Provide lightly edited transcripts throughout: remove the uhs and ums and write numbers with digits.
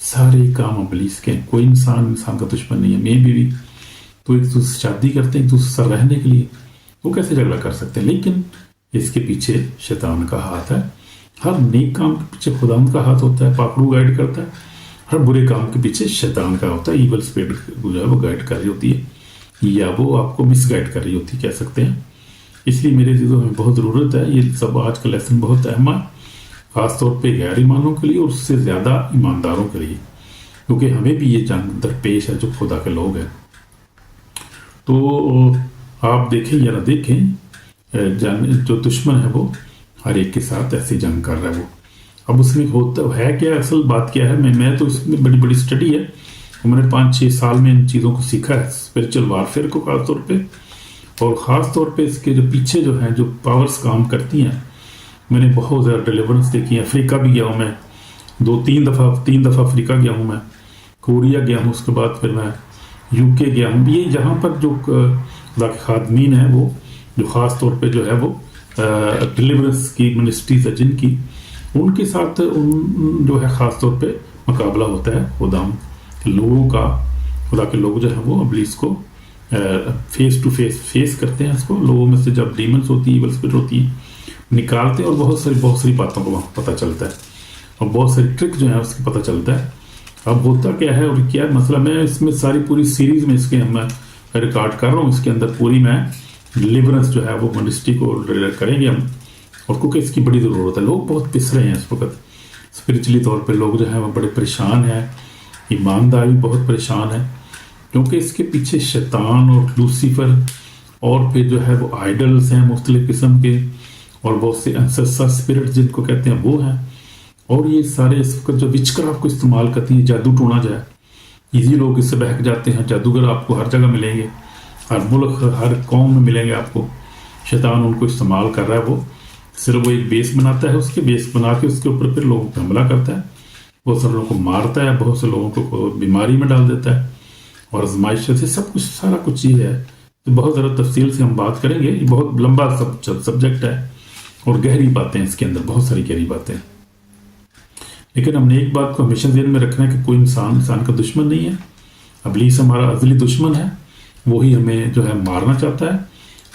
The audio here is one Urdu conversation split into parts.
سارے کام ابلیس کے ہیں. کوئی انسان کا دشمن نہیں ہے. میں بھی تو ایک دوسرے سے شادی کرتے ہیں ایک دوسرے سے رہنے کے لیے, وہ کیسے جھگڑا کر سکتے ہیں؟ لیکن اس کے پیچھے شیطان کا ہاتھ ہے. ہر نیک کام کے پیچھے خداوند کا ہاتھ ہوتا ہے, پاکڑو گائیڈ کرتا ہے. ہر برے کام کے پیچھے شیطان کا ہوتا ہے, ایول اسپرٹ جو ہے وہ گائیڈ کر رہی ہوتی ہے, یا وہ آپ کو مس گائیڈ کر رہی ہوتی ہے, کہہ سکتے ہیں. اس لیے میرے چیزوں میں بہت ضرورت ہے. یہ سب آج کا لیسن بہت اہم ہے, خاص طور پہ غیر ایمانوں کے لیے اور اس سے زیادہ ایمانداروں کے لیے, کیونکہ ہمیں بھی یہ جنگ درپیش ہے جو خدا کے لوگ ہیں. تو آپ دیکھیں یا نہ دیکھیں, جو دشمن ہے وہ ہر ایک کے ساتھ ایسی جنگ کر رہا ہے. وہ اب اس میں ہوتا ہے کیا, اصل بات کیا ہے, میں تو اس میں بڑی اسٹڈی ہے, میں نے 5-6 سال میں ان چیزوں کو سیکھا ہے, اسپرچل وارفیئر کو خاص طور پہ, اور خاص طور پہ اس کے جو پیچھے جو ہیں جو پاورز کام کرتی ہیں. میں نے بہت زیادہ ڈیلیورنس دیکھی ہے. افریقہ بھی گیا ہوں میں 3 دفعہ افریقہ گیا ہوں, میں کوریا گیا ہوں, اس کے بعد پھر میں UK گیا ہوں. یہ جہاں پر جو خدا کے خادمین ہیں وہ جو خاص طور پہ جو ہے وہ ڈیلیورنس کی منسٹریز ہے جن کی, ان کے ساتھ ان جو ہے خاص طور پہ مقابلہ ہوتا ہے خدا کے لوگوں کا. خدا کے لوگ جو ہیں وہ ابلیس کو فیس ٹو فیس کرتے ہیں. اس کو لوگوں میں سے جب ڈیمنس ہوتی ہیں, ایول اسپرٹ ہوتی ہیں, نکالتے ہیں, اور بہت ساری باتوں کو وہاں پتہ چلتا ہے, اور بہت ساری ٹرک جو ہیں اس کی پتہ چلتا ہے. اب ہوتا کیا ہے اور کیا مسئلہ, میں اس میں ساری پوری سیریز میں اس کے میں ریکارڈ کر رہا ہوں. اس کے اندر پوری میں ڈیلیورنس جو ہے وہ منسٹری کو ڈیلیور کریں گے ہم, اور کیونکہ اس کی بڑی ضرورت ہے. لوگ بہت پس رہے ہیں اس وقت اسپرچلی طور پہ, لوگ جو ہیں وہ بڑے پریشان ہیں, ایماندار بھی بہت پریشان ہے, کیونکہ اس کے پیچھے شیطان اور لوسیفر, اور پھر جو ہے وہ آئیڈلز ہیں مختلف قسم کے, اور بہت سے انسسا اسپرٹ جن کو کہتے ہیں وہ ہیں, اور یہ سارے اس وقت جو وچ کرافٹ کو استعمال کرتی ہیں, جادو ٹونا جائے, ایزی لوگ اس سے بہک جاتے ہیں. جادوگر آپ کو ہر جگہ ملیں گے, ہر ملک ہر قوم میں ملیں گے آپ کو. شیطان ان کو استعمال کر رہا ہے. وہ صرف وہ ایک بیس بناتا ہے, اس کے بیس بنا کے اس کے اوپر پھر لوگوں پہ حملہ کرتا ہے, بہت سارے لوگوں کو مارتا ہے, بہت سے لوگوں کو بیماری میں ڈال دیتا ہے, اور آزمائش سے سب کچھ سارا کچھ یہ ہے. تو بہت زیادہ تفصیل سے ہم بات کریں گے. یہ بہت لمبا سبجیکٹ ہے, اور گہری باتیں اس کے اندر, بہت ساری گہری باتیں. لیکن ہم نے ایک بات کو ہمیشہ ذہن میں رکھنا ہے کہ کوئی انسان کا دشمن نہیں ہے. ابلیس ہمارا ازلی دشمن ہے, وہی ہمیں جو ہے مارنا چاہتا ہے,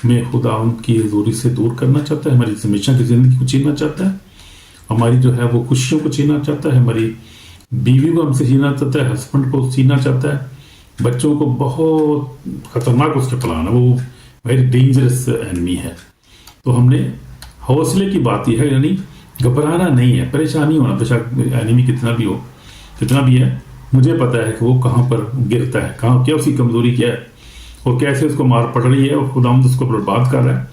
ہمیں خدا ان کی حضوری سے دور کرنا چاہتا ہے, ہماری ہمیشہ کی زندگی کو چھیننا چاہتا ہے, ہماری جو ہے وہ خوشیوں کو چھیننا چاہتا ہے, ہماری بیوی کو ہم سے چھیننا چاہتا ہے, ہسبینڈ کو چھیننا چاہتا ہے, بچوں کو. بہت خطرناک اس کے پلان ہے, وہ ویری ڈینجرس اینمی ہے. تو ہم نے حوصلے کی بات یہ ہے, یعنی گھبرانا نہیں ہے, پریشانی ہونا. بے شک اینمی کتنا بھی ہے, مجھے پتا ہے کہ وہ کہاں پر گرتا ہے, کہاں کیا اس کی کمزوری کیا ہے, اور کیسے اس کو مار پڑ رہی ہے, اور خداوند اس کو برباد کر رہا ہے.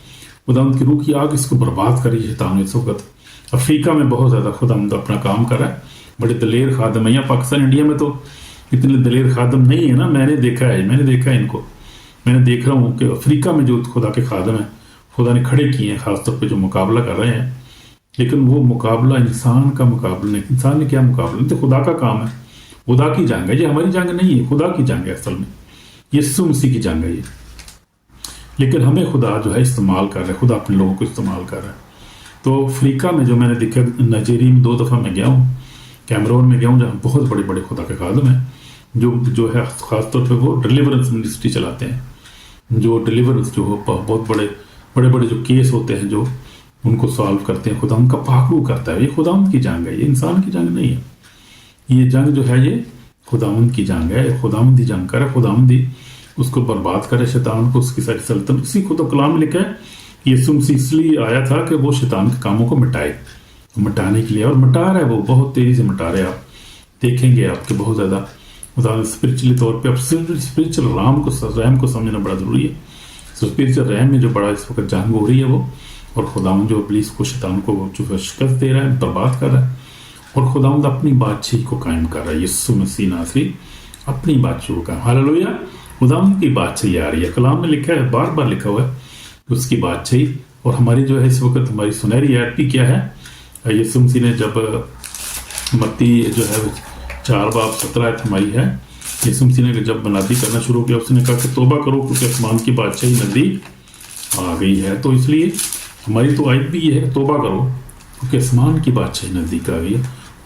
خداوند کی روح کی آگ اس کو برباد کر رہی ہے شیطان اس وقت. افریقہ میں بہت زیادہ خداوند اپنا کام کر رہا ہے, بڑے دلیر خادم ہیں. یہاں پاکستان انڈیا میں تو اتنے دلیر خادم نہیں ہے نا, میں نے دیکھا ہے ان کو, میں نے دیکھ رہا ہوں کہ افریقہ میں جو خدا کے خادم ہیں, خدا نے کھڑے کیے ہیں, خاص طور پہ جو مقابلہ کر رہے ہیں. لیکن وہ مقابلہ انسان کا مقابلہ نہیں. انسان نے کیا مقابلہ, تو خدا کا کام ہے, خدا کی جنگ ہے. یہ ہماری جنگ نہیں ہے, خدا کی جنگ ہے اصل میں, یسوع مسیح کی جنگ ہے یہ. لیکن ہمیں خدا جو ہے استعمال کر رہا ہے, خدا اپنے لوگوں کو استعمال کر رہا ہے. تو افریقہ میں جو میں نے دیکھا, نائجیریا میں 2 دفعہ میں گیا ہوں, کیمرون میں گیا ہوں, جہاں بہت بڑے بڑے خدا کے خادم ہیں, جو ہے خاص طور پہ وہ ڈیلیورنس منسٹری چلاتے ہیں. جو ڈیلیورنس جو بہت بڑے جو کیس ہوتے ہیں, جو ان کو سالو کرتے ہیں, خدا ان کا پاکرو کرتا ہے. یہ خداوند کی جنگ ہے, یہ انسان کی جنگ نہیں ہے. یہ جنگ جو ہے یہ خداوند کی جنگ ہے. خداوند ہی جنگ کرے, خداوند ہی اس کو برباد کرے, شیطان کو, اس کی ساری سلطنت. اسی کو تو کلام میں لکھا ہے, یسوع مسیح اس لیے آیا تھا کہ وہ شیطان کے کاموں کو مٹانے کے لیے, اور مٹا رہا ہے, وہ بہت تیزی سے مٹا رہے ہیں. آپ دیکھیں گے آپ کے بہت زیادہ اسپرچلی طور پہ. اب اسپرچل رحم کو سمجھنا بڑا ضروری ہے. اسپرچل رحم میں جو بڑا اس وقت جنگ ہو رہی ہے وہ, اور خداوند جو ابلیس کو, شیطان کو جو شکست دے رہا ہے, برباد کر رہا ہے, اور خداوند اپنی بادشاہی کو قائم کر رہا ہے. یسوع مسیح ناصری اپنی بادشاہی کا, ہاللویا. خداوند کی بادشاہی آ رہی ہے. کلام میں لکھا ہے, بار بار لکھا ہوا ہے اس کی بادشاہی. اور ہماری جو ہے اس وقت ہماری سنہری آیت بھی کیا ہے, یسوع مسیح نے جب متی جو ہے 4:17 آیت ہماری ہے, یسوع مسیح نے جب منادی کرنا شروع کیا, اس نے کہا کہ توبہ کرو کیونکہ آسمان کی بادشاہی نزدیک آ گئی ہے. تو اس لیے ہماری تو آیت بھی یہ ہے کہ توبہ کرو کیونکہ آسمان کی بادشاہی نزدیک آ گئی ہے.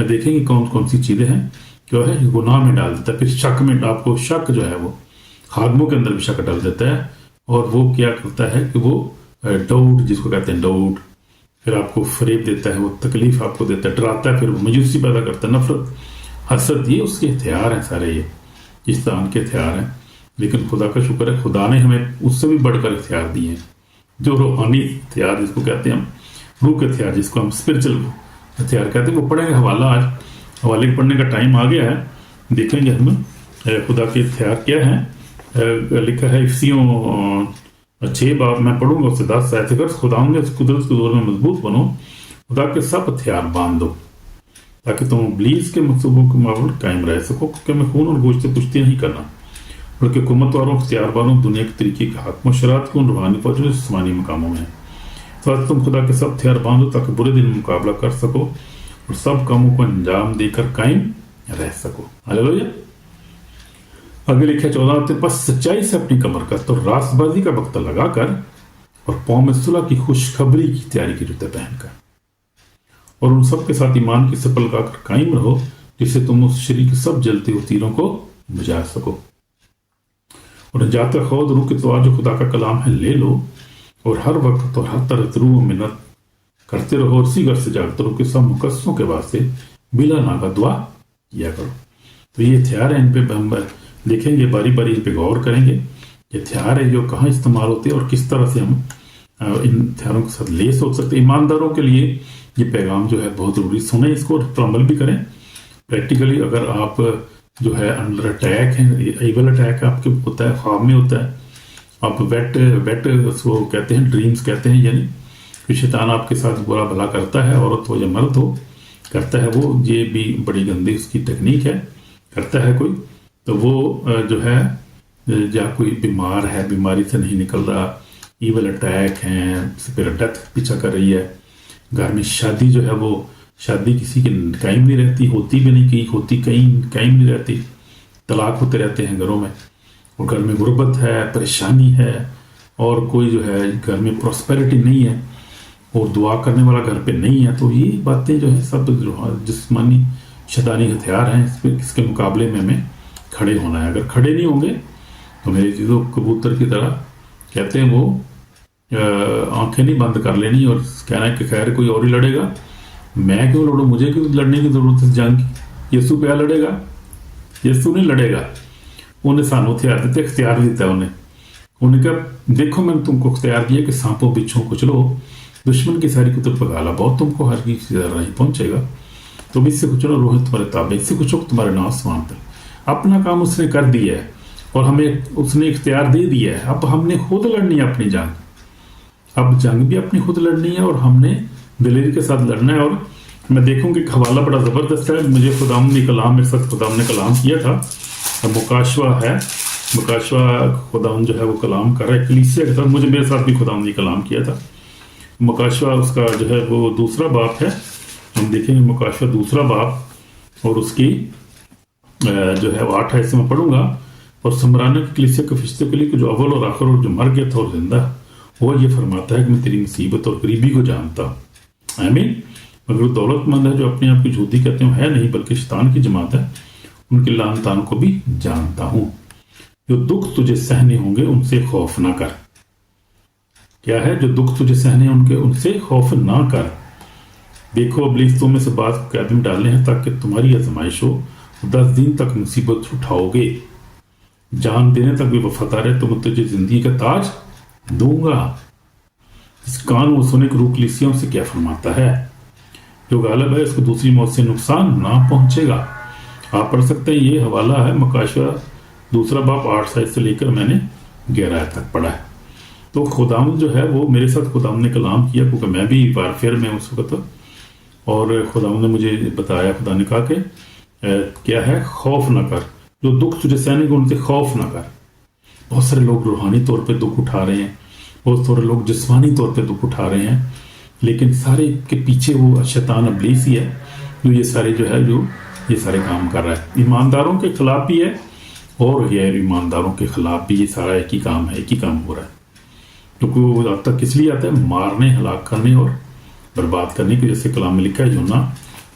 میں دیکھیں گے کون کون سی چیزیں ہیں جو ہے گناہ میں ڈال دیتا ہے. پھر شک میں آپ کو شک جو ہے وہ خادموں کے اندر بھی شک ڈال دیتا ہے, اور وہ کیا کرتا ہے کہ وہ ڈاؤٹ, جس کو کہتے ہیں ڈاؤٹ, پھر آپ کو فریب دیتا ہے, وہ تکلیف آپ کو دیتا ہے, ڈراتا ہے, پھر وہ مایوسی پیدا کرتا ہے, نفرت, حسد. یہ اس کے ہتھیار ہیں سارے, یہ شیطان کے ہتھیار ہیں. لیکن خدا کا شکر ہے خدا نے ہمیں اس سے بھی بڑھ کر ہتھیار دیے ہیں, جو روحانی ہتھیار جس کو کہتے ہیں ہم, روح کے ہتھیار جس کو ہم اسپرچل ہتھیار کہتے ہیں. وہ پڑھیں گے حوالہ, آج حوالے پڑھنے کا ٹائم آ گیا ہے, دیکھیں گے ہم خدا کے ہتھیار کیا ہیں. لکھا ہے افسیوں 6 باب, میں پڑھوں گا اس سے 10 آیت. اگر خدا نے قدرت کے دور میں مضبوط بنو, خدا کے سب ہتھیار باندھ دو تاکہ تم ابلیس کے منصوبوں کے ماحول قائم رہ سکو, کیونکہ میں خون اور گوشت سے پشتی نہیں کرنا, بلکہ حکومت والوں, اختیار والوں, دنیا کے طریقے کے حاکم و شرات کو روحانی فوجوں جسمانی مقاموں میں. تو تم خدا کے سب ہتھیار باندھو تاکہ برے دن میں مقابلہ کر سکو اور سب کاموں کو انجام دے کر قائم رہ سکو. ہاللیلویا. آگے لکھا 14 پس سچائی سے اپنی کمر کر تو راست بازی کا بختہ لگا کر اور پاؤں میں صلح کی خوشخبری کی تیاری کی جوتے پہن کر, اور ان سب کے ساتھ ایمان کی سپل لگا کر قائم رہو, جس سے تم اس شریر کے سب جلتے ہوئے تیروں کو بجا سکو. اور نجات خود روح کے توار جو خدا کا کلام ہے لے لو, اور ہر وقت اور ہر طرح روح و منت کرتے رہو, اور اسی گھر سے جاگتے رہو کہ سب مقصدوں کے واسطے بلا ناغہ دعا کیا کرو. تو یہ ہتھیار ہیں, ان پہ ہم دیکھیں گے, باری باری ان پہ غور کریں گے. یہ ہتھیار ہے جو کہاں استعمال ہوتے ہیں اور کس طرح سے ہم ان ہتھیاروں کے ساتھ لیس ہو سکتے ہیں. ایمانداروں کے لیے یہ پیغام جو ہے بہت ضروری, سنیں اس کو اور عمل بھی کریں پریکٹیکلی. اگر آپ جو ہے انڈر اٹیک ہیں, ایول اٹیک آپ کے ہوتا ہے, خواب میں ہوتا ہے, آپ ویٹ اس کو کہتے ہیں, ڈریمز کہتے ہیں, یعنی کہ شیطان آپ کے ساتھ برا بھلا کرتا ہے, عورت ہو یا مرد ہو کرتا ہے وہ, یہ بھی بڑی گندی اس کی ٹیکنیک ہے, کرتا ہے کوئی. تو وہ جو ہے یا کوئی بیمار ہے, بیماری سے نہیں نکل رہا, ایول اٹیک ہیں, پھر ڈیتھ پیچھا کر رہی ہے, گھر میں شادی جو ہے وہ شادی کسی کی قائم نہیں رہتی, ہوتی بھی نہیں, کہیں ہوتی کہیں قائم نہیں رہتی, طلاق ہوتے رہتے ہیں گھروں میں, اور گھر میں غربت ہے, پریشانی ہے, اور کوئی جو ہے گھر میں پراسپیرٹی نہیں ہے, اور دعا کرنے والا گھر پہ نہیں ہے. تو یہ باتیں جو ہے سب جسمانی شیطانی ہتھیار ہیں. اس کے مقابلے میں ہمیں کھڑے ہونا ہے. اگر کھڑے نہیں ہوں گے تو میرے چیزوں کبوتر کی طرح کہتے ہیں وہ آنکھیں نہیں بند کر لینی اور کہنا ہے کہ خیر کوئی اور ہی لڑے گا, میں کیوں لڑوں, مجھے کیوں لڑنے کی ضرورت ہے جنگ کی, یسوع پہ لڑے گا, یسوع نہیں لڑے گا. انہیں سانو ہتھیار دیتے, اختیار دیتا ہے انہیں کہا دیکھو میں نے تم کو اختیار دیا کہ سانپوں بچھوں کو چلو, دشمن کی ساری قطب پگالا, بہت تم کو ہر چیز سے نہیں پہنچے گا, تم اس سے کچلو روح تمہارے تابع, اس سے کچھ تمہارے نام آسمان پہ. اپنا کام اس نے کر دیا ہے اور ہمیں اس نے اختیار دے دیا ہے. اب ہم نے خود لڑنی ہے اپنی جنگ, اب جنگ بھی اپنی خود لڑنی ہے اور ہم نے دلیری کے ساتھ لڑنا ہے. اور میں دیکھوں کہ حوالہ بڑا زبردست ہے, مجھے خداوند نے کلام, میرے ساتھ خداوند نے کلام کیا تھا, مکاشوہ ہے, مکاشوہ خداوند جو ہے وہ کلام کر رہا ہے کلیسیا کے ساتھ, مجھے میرے ساتھ بھی خداوند نے کلام کیا تھا. مکاشوہ اس کا جو ہے وہ دوسرا باب ہے, ہم دیکھیں گے مکاشوہ دوسرا باب, اور اس کی جو ہے 8 حصے میں پڑھوں گا. اور سمرانہ کی کلیسیا کے فرشتے کے لیے جو اول اور آخر اور جو مر گیا تھا اور زندہ, وہ یہ فرماتا ہے کہ میں تیری مصیبت اور غریبی کو جانتا ہوں. آمین. مگر وہ دولت مند ہے جو اپنے آپ کی جھوٹی کہتے ہیں ہے نہیں بلکہ شیطان کی جماعت ہے, ان کے لعن تان کو بھی جانتا ہوں. جو دکھ تجھے سہنے ہوں گے ان سے خوف نہ کر. کیا ہے جو دکھ تجھے سہنے ہوں گے ان سے خوف نہ کر. دیکھو ابلیس تم میں سے بعض کو قید میں ڈالنے ہیں تاکہ تمہاری آزمائش ہو, 10 دن تک مصیبت اٹھاؤ گے, جان دینے تک بھی وفادار ہے تو میں تجھے زندگی کا تاج دوں گا. اس کان و سنے کے روح کلیسیوں سے کیا فرماتا ہے, جو غالب ہے اس کو دوسری موت سے نقصان نہ پہنچے گا. آپ پڑھ سکتے ہیں, یہ حوالہ ہے مکاشوہ دوسرا باب 8 سے لے کر میں نے 11 تک پڑھا ہے. تو خداوند جو ہے وہ میرے ساتھ خداوند نے کلام کیا, کیونکہ میں بھی وارفیئر میں اس وقت, اور خداوند نے مجھے بتایا, خدا نے کہا کہ کیا ہے خوف نہ کر, جو دکھ تجھے سہنے کو ان سے خوف نہ کر. بہت سارے لوگ روحانی طور پہ دکھ اٹھا رہے ہیں, بہت سارے لوگ جسمانی طور پہ دکھ اٹھا رہے ہیں, لیکن سارے کے پیچھے وہ شیطان ابلیس ہی ہے جو یہ سارے جو ہے جو یہ سارے کام کر رہا ہے. ایمانداروں کے خلاف بھی ہے اور غیر ایمانداروں کے خلاف بھی یہ سارا ایک ہی کام ہے, ایک ہی کام ہو رہا ہے. کیونکہ وہ اب تک کس لیے آتا ہے, مارنے, ہلاک کرنے اور برباد کرنے کے, جیسے کلام میں لکھا ہے یونا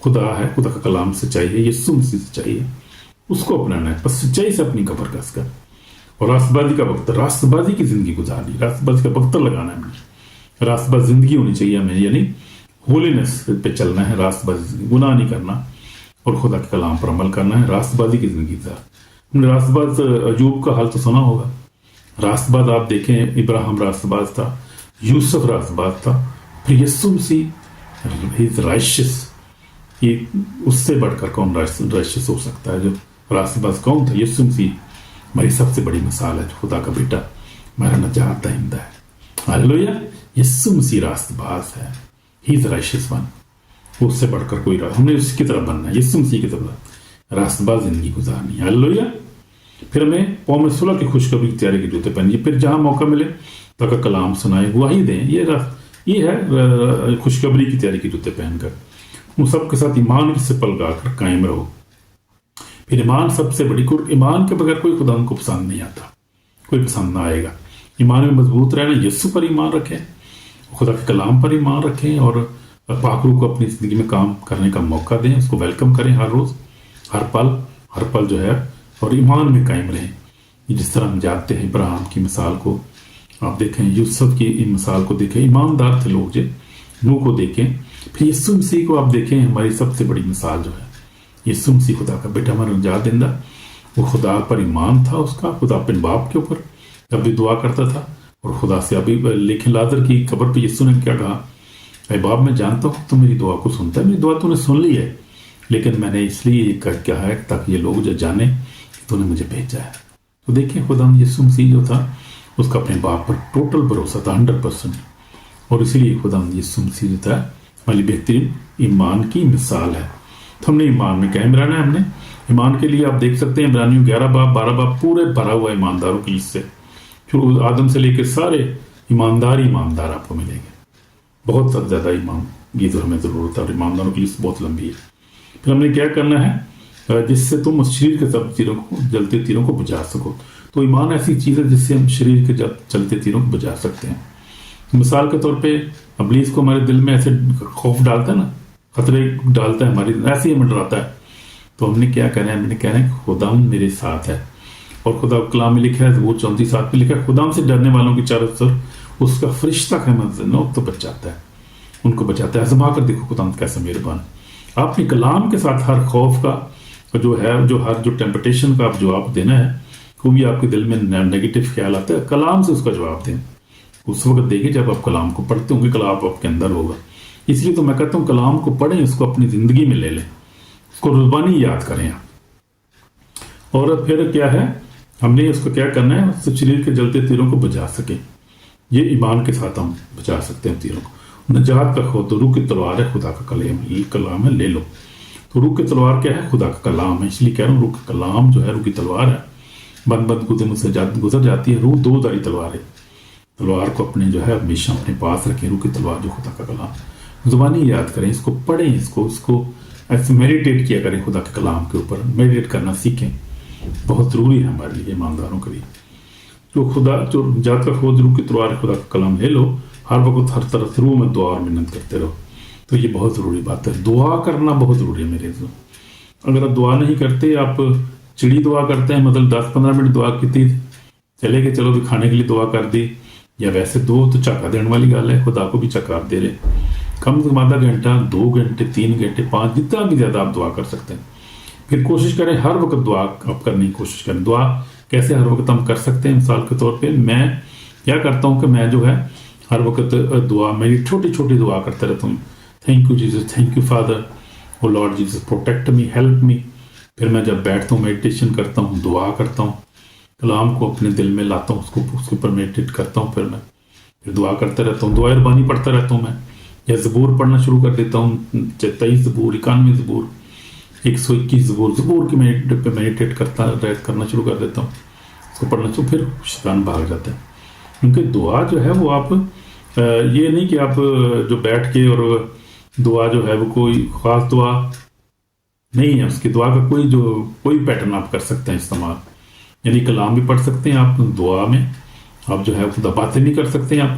خدا ہے، خدا کا کلام سچائی ہے، یسوع مسیح سچائی ہے، اس کو اپنانا ہے، بس سچائی سے اپنی کمر کس کر، اور راست بازی کا وقت، راست بازی کی زندگی گزارنی، راست بازی کا وقت لگانا ہے ہمیں، راست باز زندگی ہونی چاہیے ہمیں، یعنی ہولینس پہ چلنا ہے، راست بازی گناہ نہیں کرنا اور خدا کے کلام پر عمل کرنا ہے، راست بازی کی زندگی گزار۔ ہم نے راست باز ایوب کا حال تو سنا ہوگا، راست باز آپ دیکھیں، ابراہیم راست باز تھا، یوسف راست باز تھا، پھر یسوع مسیح رائشس، یہ اس سے بڑھ کر کون رائشس ہو سکتا ہے؟ جو راست باز کون تھا؟ یسوع مسیح ہماری سب سے بڑی مثال ہے، جو خدا کا بیٹا ہمارا نجات دہندہ ہے، ہاللویا، یسوع مسیح راست باز ہے، ہی از رائشس ون، اس سے بڑھ کر کوئی ہم نے اس کی طرف بننا ہے، یسوع مسیح کی طرف راست باز زندگی گزارنی ہے، ہاللویا۔ پھر ہمیں قوم صلح کی خوشخبری کی تیاری کے جوتے پہنیے، پھر جہاں موقع ملے تو کا کلام سنائے، گواہی دیں، یہ ہے خوشخبری کی تیاری کے جوتے پہن کر، ان سب کے ساتھ ایمان کی سپل گا کر قائم رہو۔ پھر ایمان سب سے بڑی، ایمان کے بغیر کوئی خدا کو پسند نہیں آتا، کوئی پسند نہ آئے گا، ایمان میں مضبوط رہنا، یسوع پر ایمان رکھیں، خدا کے کلام پر ایمان رکھیں، اور پاک روح کو اپنی زندگی میں کام کرنے کا موقع دیں، اس کو ویلکم کریں ہر روز، ہر پل جو ہے، اور ایمان میں قائم رہیں۔ جس طرح ہم جانتے ہیں ابراہیم کی مثال کو آپ دیکھیں، یوسف کی مثال کو دیکھیں، ایماندار تھے لوگ، نوح کو دیکھیں، پھر یسوع مسیح کو آپ دیکھیں، ہماری سب سے بڑی مثال جو ہے یسوع مسیح، خدا کا بیٹا ہمارا نجات دہندہ، وہ خدا پر ایمان تھا اس کا، خدا اپنے باپ کے اوپر جب بھی دعا کرتا تھا، اور خدا سے ابھی لیکن لازر کی قبر پہ یسوع نے کیا کہا؟ اے باپ، میں جانتا ہوں تو میری دعا کو سنتا ہے، میری دعا تو نے سن لی ہے، لیکن میں نے اس لیے کیا ہے تاکہ یہ لوگ جو جانے کہ تو نے مجھے بھیجا ہے۔ تو دیکھیں خدا یسوع مسیح جو تھا اس کا اپنے باپ پر ٹوٹل بھروسہ تھا، 100%، اور اسی لیے خدا یسوع مسیح جو تھا ہماری بہترین ایمان کی مثال ہے۔ تو ہم نے ایمان میں قائم رہنا ہے، ہم نے ایمان کے لیے آپ دیکھ سکتے ہیں عبرانیوں 11 باب 12 باب پورے بھرا ہوا ایمانداروں کی لسٹ سے، پھر آدم سے لے کے سارے ایماندار آپ کو ملیں گے، بہت زیادہ ایمان یہ تو ہمیں ضرورت ہے، اور ایمانداروں کی لسٹ بہت لمبی ہے۔ پھر ہم نے کیا کرنا ہے جس سے تم اس شریر کے سب تیروں کو، جلتے تیروں کو بجا سکو۔ تو ایمان ایسی چیز ہے جس سے ہم شریر کے چلتے تیروں کو بجا سکتے ہیں۔ مثال کے طور پہ ابلیس کو ہمارے دل میں ایسے خوف ڈالتا ہے نا، خطرے ڈالتا ہے، ہماری ایسے ہی ہمیں ڈراتا ہے، تو ہم نے کیا کہنا ہے؟ ہم نے کہنا ہے خدا میرے ساتھ ہے، اور خدا کلام میں لکھا ہے، زبور 34:7 میں لکھا ہے، خدا سے ڈرنے والوں کی چاروں طرف اس کا فرشتہ قیامت تو بچاتا ہے، ان کو بچاتا ہے۔ آزما کر دیکھو خدا کیسا مہربان ہے۔ آپ نے کلام کے ساتھ ہر خوف کا جو ہے، جو ٹیمپٹیشن کا آپ جواب دینا ہے، کوئی بھی آپ کے دل میں نیگیٹو خیال آتا ہے، کلام سے اس کا جواب دیں۔ اس وقت دیکھیں جب آپ کلام کو پڑھتے ہوں گے، کلام آپ کے اندر ہوگا۔ اس لیے تو میں کہتا ہوں کلام کو پڑھیں، اس کو اپنی زندگی میں لے لیں، اس کو روزانہ یاد کریں آپ۔ اور پھر کیا ہے، ہم نے اس کو کیا کرنا ہے؟ سب شریر کے جلتے تیروں کو بجا سکیں، یہ ایمان کے ساتھ ہم بچا سکتے ہیں تیروں کو۔ نجات کا خود روح کی تلوار ہے، خدا کا کلام ہے، لے لو۔ تو روح کی تلوار کیا ہے؟ خدا کا کلام ہے، اس لیے کہہ رہا ہوں روح کا کلام جو ہے روح کی تلوار ہے، بند قدم سے گزر جاتی ہے، روح دو دھاری تلوار ہے۔ تلوار کو اپنے جو ہے ہمیشہ اپنے پاس رکھیں، روح کی تلوار جو خدا کا کلام، زبانی یاد کریں، اس کو پڑھیں، اس کو ایسے میڈیٹیٹ کیا کریں، خدا کے کلام کے اوپر میڈیٹیٹ کرنا سیکھیں، بہت ضروری ہے ہمارے لیے ایمانداروں کے لیے۔ جو نجات کا خود روح کی تلوار ہے، خدا کا کلام لے لو، ہر وقت ہر طرف روح میں دعا اور منت کرتے رہو۔ تو یہ بہت ضروری بات ہے، دعا کرنا بہت ضروری ہے میرے دوست۔ اگر آپ دعا نہیں کرتے، آپ چڑی دعا کرتے ہیں، مطلب 10-15 منٹ دعا کی تھی، چلے گئے، چلو بھی کھانے کے لیے دعا کر دی، یا ویسے دو تو چکا دینے والی گل ہے، خدا کو بھی چکا دے رہے، کم سے کم آدھا گھنٹہ، 2 گھنٹے، 3 گھنٹے، 5، جتنا بھی زیادہ آپ دعا کر سکتے ہیں۔ پھر کوشش کریں ہر وقت دعا آپ کرنے کی کوشش کریں۔ دعا کیسے ہر وقت ہم کر سکتے ہیں؟ مثال کے طور پہ میں کیا کرتا ہوں کہ میں جو ہے ہر وقت دعا، میری چھوٹی چھوٹی دعا کرتا رہتا ہوں، thank you Jesus, thank you father, O lord Jesus protect me, help me. پھر میں جب بیٹھتا ہوں میڈیٹیشن کرتا ہوں، دعا کرتا ہوں، کلام کو اپنے دل میں لاتا ہوں، اس کے اوپر میڈیٹیٹ کرتا ہوں، پھر دعا کرتا رہتا ہوں، دعائے ربانی پڑھتا رہتا ہوں میں، یا زبور پڑھنا شروع کر دیتا ہوں، 23 زبور، 91 زبور، 121 زبور کی پہ میڈیٹیٹ کرنا شروع کر دیتا ہوں، اس کو پڑھنا شروع، پھر شیطان بھاگ جاتا ہے۔ کیونکہ دعا جو ہے وہ آپ یہ نہیں کہ آپ جو بیٹھ کے اور دعا جو ہے وہ کوئی خاص دعا نہیں ہے، اس کی دعا کا کوئی پیٹرن آپ کر سکتے ہیں استعمال، یعنی کلام بھی پڑھ سکتے ہیں آپ دعا میں، آپ جو ہے خدا باتیں بھی کر سکتے ہیں، آپ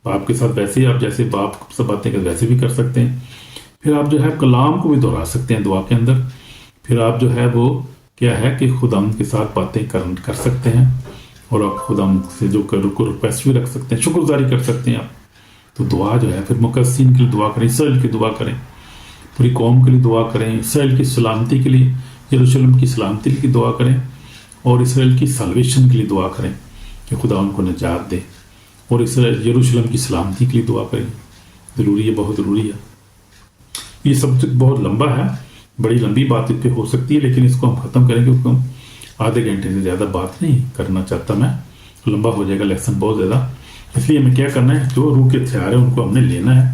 باپ کے ساتھ ویسے ہی آپ جیسے باپ سے باتیں کر ویسے بھی کر سکتے ہیں، پھر آپ جو ہے کلام کو بھی دہرا سکتے ہیں دعا کے اندر. پھر آپ جو ہے وہ کیا ہے کہ خداوند کے ساتھ باتیں کر سکتے ہیں, اور آپ خداوند سے جو ریکویسٹ بھی رکھ سکتے ہیں, شکر گزاری کر سکتے ہیں آپ. تو دعا جو ہے پھر مقدسین کے لیے دعا کریں, اسرائیل کی دعا کریں, پوری قوم کے لیے دعا کریں, اسرائیل کی سلامتی کے لیے, یروشلم کی سلامتی کے لیے دعا کریں, اور اسرائیل کی سالویشن کے لیے دعا کریں کہ خدا ان کو نجات دے, اور اسرائیل یروشلم کی سلامتی کے لیے دعا کریں. ضروری ہے, بہت ضروری ہے. یہ سبجیکٹ بہت لمبا ہے, بڑی لمبی بات اس پہ ہو سکتی ہے, لیکن اس کو ہم ختم کریں گے, اس کو ہم آدھے گھنٹے سے زیادہ بات نہیں کرنا چاہتا میں, لمبا ہو جائے گا لیسن بہت زیادہ. اس لیے ہمیں کیا کرنا ہے, جو روح کے ہتھیار ہیں ان کو ہم نے لینا ہے,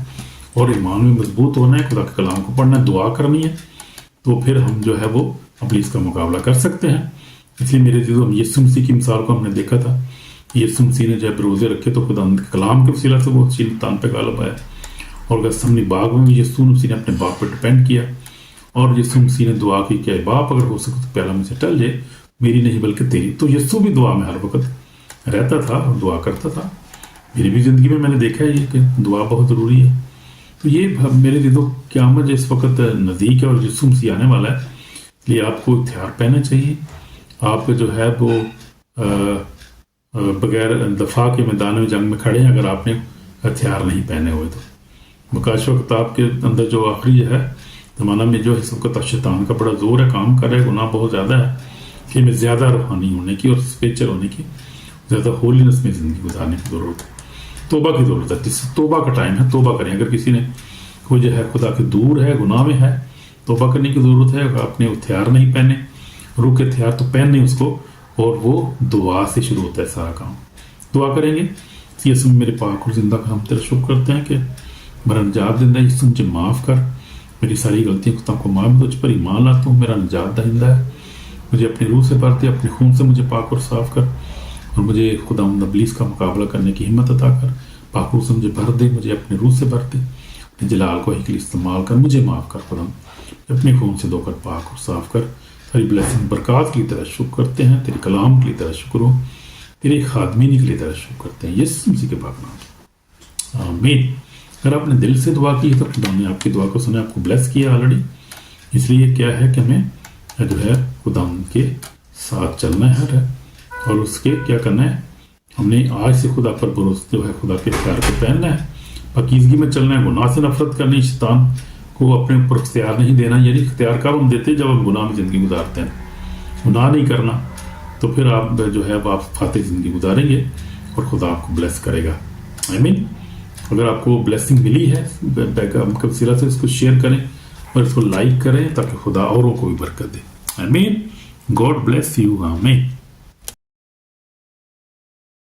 اور ایمان میں مضبوط ہونا ہے, خدا کے کلام کو پڑھنا ہے, دعا کرنی ہے, تو پھر ہم جو ہے وہ ابلیس کا مقابلہ کر سکتے ہیں. اس لیے میرے عزیزو, ہم یسوع مسیح کی مثال کو ہم نے دیکھا تھا. یسوع مسیح نے جب روزے رکھے تو خدا کے کلام کے وسیلہ سے وہ شیطان پہ غالب آیا, اور گثسمنی باغ میں بھی یسوع مسیح نے اپنے باپ پہ ڈپینڈ کیا, اور یسوع مسیح نے دعا کی کہ باپ اگر ہو سکے تو پیالہ مجھ سے ٹل جائے, میری نہیں بلکہ تیری. تو یسوع بھی دعا میں ہر وقت رہتا تھا اور دعا کرتا تھا. میری بھی زندگی میں نے دیکھا ہے یہ کہ دعا بہت ضروری ہے. تو یہ میرے عزیزو, قیامت اس وقت نزدیک ہے اور یسوع مسیح آنے والا ہے, اس لیے آپ کو ہتھیار پہننے چاہیے. آپ جو ہے وہ بغیر دفاع کے میدان میں جنگ میں کھڑے ہیں اگر آپ نے ہتھیار نہیں پہنے ہوئے تو. مکاش وقت آپ کے اندر جو آخری ہے زمانہ میں جو ہے اس وقت شیطان کا بڑا زور ہے, کام کر رہے, گناہ بہت زیادہ ہے, کہ ہمیں زیادہ روحانی ہونے کی اور اسپیچر ہونے کی, زیادہ ہولینس میں زندگی گزارنے کی ضرورت ہے. توبہ کی ضرورت ہے. توبہ کا ٹائم ہے, توبہ کریں. اگر کسی نے کوئی جو ہے خدا کے دور ہے, گناہ میں ہے, توبہ کرنے کی ضرورت ہے. اگر آپ نے ہتھیار نہیں پہنے, روح کے ہتھیار تو پہننے اس کو, اور وہ دعا سے شروع ہوتا ہے سارا کام. دعا کریں گے. یسوع میرے پاک اور زندہ کا ہم تیرا شکر کرتے ہیں کہ میرا نجات دہندہ ہے. یسوع مجھے معاف کر, میری ساری غلطیوں کو معاف, تجھ پر ایمان لاتا ہوں, میرا نجات دہندہ ہے. مجھے اپنی روح سے بھر دے, اپنے خون سے مجھے پاک اور صاف کر, اور مجھے خداوند ابلیس کا مقابلہ کرنے کی ہمت عطا کر. پاک روح سے مجھے بھر دے, مجھے اپنے روح سے بھر دے, اپنے جلال کو کے لیے استعمال کر, مجھے معاف کر خداوند, اپنے خون سے دھو کر پاک اور صاف کر. ساری بلیسنگ برکات کے لیے تیرا شکر کرتے ہیں, تیرے کلام کے لیے تیرا شکر ہو, تیری خادمینی کے لیے تیرا شکر کرتے ہیں, یسوع مسیح کے پاک نام, آمین. اگر آپ نے دل سے دعا کی تو خدا نے آپ کی دعا کو سنا, آپ کو بلیس کیا آلریڈی. اس لیے کیا ہے کہ ہمیں جو ہے خدا کے ساتھ چلنا ہے, اور اس کے کیا کرنا ہے, ہم نے آج سے خدا پر بھروسہ جو ہے خدا کے اختیار کو پہننا ہے, پاکیزگی میں چلنا ہے, گناہ سے نفرت کرنی, شیطان کو اپنے اوپر اختیار نہیں دینا. یعنی اختیار کب ہم دیتے ہیں جب ہم گناہ میں زندگی گزارتے ہیں. گناہ نہیں کرنا, تو پھر آپ جو ہے آپ فاتح زندگی گزاریں گے, اور خدا آپ کو بلیس کرے گا. آمین. اگر آپ کو بلیسنگ ملی ہے بیک اپ کے وسیلہ سے, اس کو شیئر کریں اور اس کو لائک کریں تاکہ خدا اوروں کو بھی برکت دے. آمین. God bless you. آمین.